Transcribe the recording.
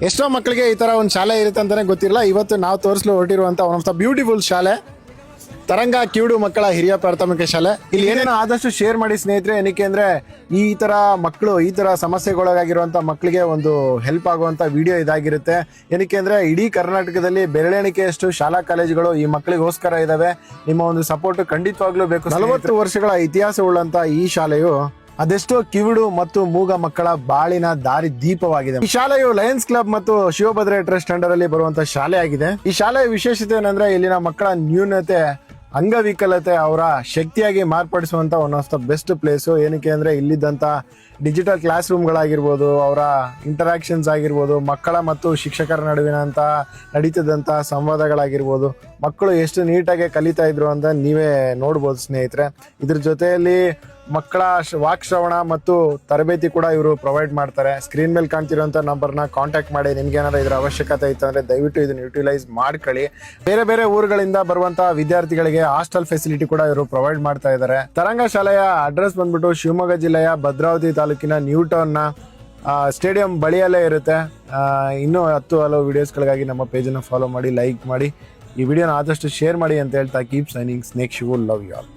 ಎಷ್ಟೋ ಮಕ್ಕಳಿಗೆ ಈ ತರ ಒಂದು ಶಾಲೆ ಇರುತ್ತೆ ಅಂತಾನೆ ಗೊತ್ತಿರಲ್ಲ. ಇವತ್ತು ನಾವು ತೋರಿಸಲು ಹೊರಟಿರುವಂತ ಒನ್ ಆಫ್ ದ ಬ್ಯೂಟಿಫುಲ್ ಶಾಲೆ ತರಂಗ ಕಿವುಡು ಮಕ್ಕಳ ಹಿರಿಯ ಪ್ರಾಥಮಿಕ ಶಾಲೆ. ಇಲ್ಲಿ ಏನೇನೋ ಆದಷ್ಟು ಶೇರ್ ಮಾಡಿ ಸ್ನೇಹಿತರೆ. ಏನಕ್ಕೆ ಅಂದ್ರೆ ಈ ತರ ಮಕ್ಕಳು ಈ ತರ ಸಮಸ್ಯೆಗೊಳಗಾಗಿರುವಂತ ಮಕ್ಕಳಿಗೆ ಒಂದು ಹೆಲ್ಪ್ ಆಗುವಂತ ವಿಡಿಯೋ ಇದಾಗಿರುತ್ತೆ. ಏನಕ್ಕೆ ಅಂದ್ರೆ ಇಡೀ ಕರ್ನಾಟಕದಲ್ಲಿ ಬೆರಳೆಣಿಕೆಯಷ್ಟು ಶಾಲಾ ಕಾಲೇಜುಗಳು ಈ ಮಕ್ಕಳಿಗೋಸ್ಕರ ಇದಾವೆ. ನಿಮ್ಮ ಒಂದು ಸಪೋರ್ಟ್ ಖಂಡಿತವಾಗ್ಲೂ ಬೇಕು. 40 ವರ್ಷಗಳ ಇತಿಹಾಸವುಳ್ಳಂತ ಈ ಶಾಲೆಯು ಅದೆಷ್ಟೋ ಕಿವುಡು ಮತ್ತು ಮೂಗ ಮಕ್ಕಳ ಬಾಳಿನ ದಾರಿ ದೀಪವಾಗಿದೆ. ಈ ಶಾಲೆಯು ಲಯನ್ಸ್ ಕ್ಲಬ್ ಮತ್ತು ಶಿವಭದ್ರ ಟ್ರಸ್ಟ್ ಅಂಡರ್ ಅಲ್ಲಿ ಬರುವಂತ ಶಾಲೆ ಆಗಿದೆ. ಈ ಶಾಲೆಯ ವಿಶೇಷತೆ ಏನಂದ್ರೆ ಇಲ್ಲಿನ ಮಕ್ಕಳ ನ್ಯೂನತೆ ಅಂಗವಿಕಲತೆ ಅವರ ಶಕ್ತಿಯಾಗಿ ಮಾರ್ಪಡಿಸುವಂತ one of the best place. ಏನಕ್ಕೆ ಅಂದ್ರೆ ಇಲ್ಲಿದ್ದಂತ ಡಿಜಿಟಲ್ ಕ್ಲಾಸ್ ರೂಮ್ಗಳಾಗಿರ್ಬೋದು, ಅವರ ಇಂಟರಾಕ್ಷನ್ಸ್ ಆಗಿರ್ಬೋದು, ಮಕ್ಕಳ ಮತ್ತು ಶಿಕ್ಷಕರ ನಡುವಿನಂತ ನಡೀತಿದ್ದಂತ ಸಂವಾದಗಳಾಗಿರ್ಬೋದು, ಮಕ್ಕಳು ಎಷ್ಟು ನೀಟಾಗಿ ಕಲಿತಾ ಇದ್ರು ಅಂತ ನೀವೇ ನೋಡ್ಬೋದು ಸ್ನೇಹಿತರೆ. ಇದ್ರ ಜೊತೆಯಲ್ಲಿ ಮಕ್ಕಳ ವಾಕ್ಶ್ರವಣ ಮತ್ತು ತರಬೇತಿ ಕೂಡ ಇವರು ಪ್ರೊವೈಡ್ ಮಾಡ್ತಾರೆ. ಸ್ಕ್ರೀನ್ ಮೇಲೆ ಕಾಣ್ತಿರುವಂತ ನಂಬರ್ನ ಕಾಂಟ್ಯಾಕ್ಟ್ ಮಾಡಿ. ನಿಮ್ಗೆ ಏನಾದ್ರು ಇದರ ಅವಶ್ಯಕತೆ ಇತ್ತಂದ್ರೆ ದಯವಿಟ್ಟು ಇದನ್ನ ಯುಟಿಲೈಸ್ ಮಾಡ್ಕೊಳ್ಳಿ. ಬೇರೆ ಬೇರೆ ಊರುಗಳಿಂದ ಬರುವಂತಹ ವಿದ್ಯಾರ್ಥಿಗಳಿಗೆ ಹಾಸ್ಟೆಲ್ ಫೆಸಿಲಿಟಿ ಕೂಡ ಇವರು ಪ್ರೊವೈಡ್ ಮಾಡ್ತಾ ಇದ್ದಾರೆ. ತರಂಗ ಶಾಲೆಯ ಅಡ್ರೆಸ್ ಬಂದ್ಬಿಟ್ಟು ಶಿವಮೊಗ್ಗ ಜಿಲ್ಲೆಯ ಭದ್ರಾವತಿ ತಾಲೂಕಿನ ನ್ಯೂ ಟೌನ್ ನ ಸ್ಟೇಡಿಯಂ ಬಳಿಯಲ್ಲೇ ಇರುತ್ತೆ. ಇನ್ನೂ 10 ಹಲವು ವಿಡಿಯೋಸ್ಗಳಿಗಾಗಿ ನಮ್ಮ ಪೇಜನ್ನು ಫಾಲೋ ಮಾಡಿ, ಲೈಕ್ ಮಾಡಿ, ಈ ವಿಡಿಯೋನ ಆದಷ್ಟು ಶೇರ್ ಮಾಡಿ ಅಂತ ಹೇಳ್ತಾ keep shining snake Shivu, love you all.